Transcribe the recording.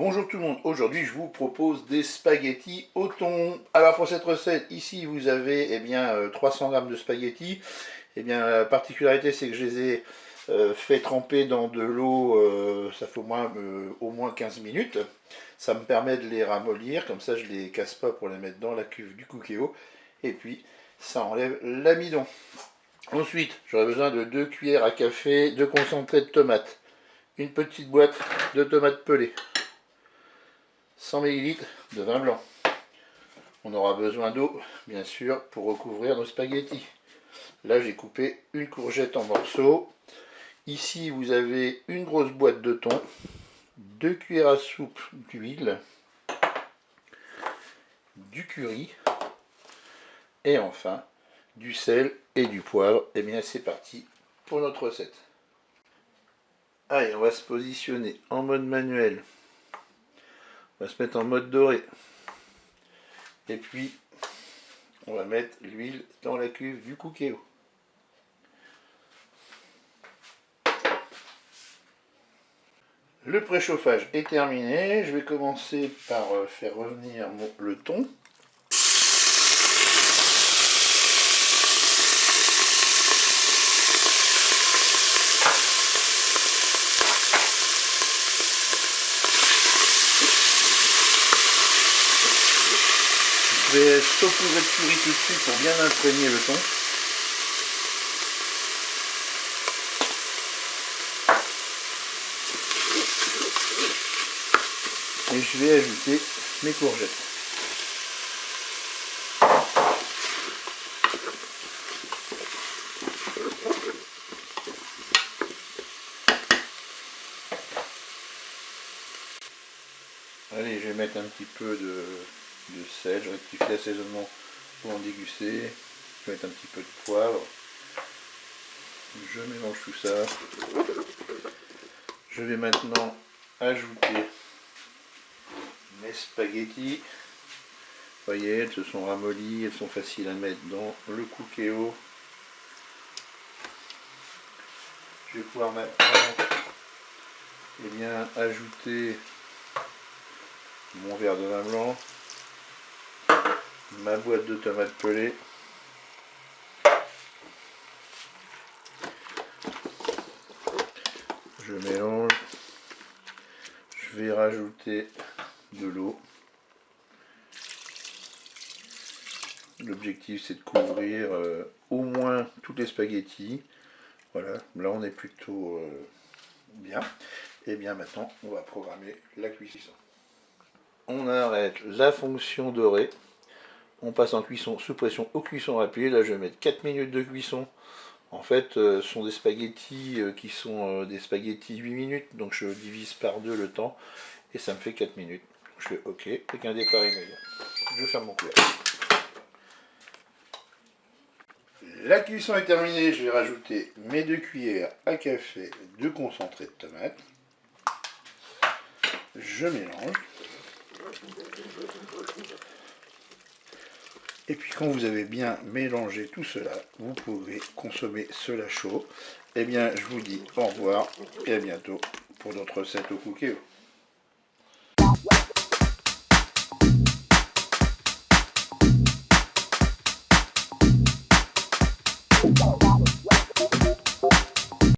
Bonjour tout le monde, aujourd'hui je vous propose des spaghettis au thon. Alors pour cette recette, ici vous avez 300 g de spaghettis. La particularité c'est que je les ai fait tremper dans de l'eau, ça fait au moins 15 minutes. Ça me permet de les ramollir, comme ça je les casse pas pour les mettre dans la cuve du Cookéo. Et puis ça enlève l'amidon. Ensuite, j'aurai besoin de 2 cuillères à café de concentré de tomate, une petite boîte de tomates pelées, 100 ml de vin blanc. On aura besoin d'eau, bien sûr, pour recouvrir nos spaghettis. Là, j'ai coupé une courgette en morceaux. Ici, vous avez une grosse boîte de thon, 2 cuillères à soupe d'huile, du curry, et enfin, du sel et du poivre. Et bien, c'est parti pour notre recette. Allez, on va se positionner en mode manuel. On va se mettre en mode doré. Et puis, on va mettre l'huile dans la cuve du Cookéo. Le préchauffage est terminé. Je vais commencer par faire revenir le thon. Je vais saupoudrer de curry tout de suite pour bien imprégner le thon. Et je vais ajouter mes courgettes. Allez, je vais mettre un petit peu de sel, je rectifie l'assaisonnement pour en déguster. Je vais mettre un petit peu de poivre. Je mélange tout ça. Je vais maintenant ajouter mes spaghettis. Vous voyez, elles se sont ramollies, elles sont faciles à mettre dans le Cookéo. Je vais pouvoir maintenant ajouter mon verre de vin blanc, ma boîte de tomates pelées, je mélange, je vais rajouter de l'eau. L'objectif c'est de couvrir au moins tous les spaghettis. Voilà, là on est plutôt bien. Et bien maintenant on va programmer la cuisson. On arrête la fonction dorée. On passe en cuisson sous pression aux cuissons rapides. Là je vais mettre 4 minutes de cuisson. En fait ce sont des spaghettis qui sont des spaghettis 8 minutes. Donc je divise par 2 le temps. Et ça me fait 4 minutes. Je fais OK avec un départ immédiat. Je ferme mon couvercle. La cuisson est terminée, je vais rajouter mes 2 cuillères à café de concentré de tomate. Je mélange. Et puis quand vous avez bien mélangé tout cela, vous pouvez consommer cela chaud. Eh bien, je vous dis au revoir et à bientôt pour d'autres recettes au Cookéo.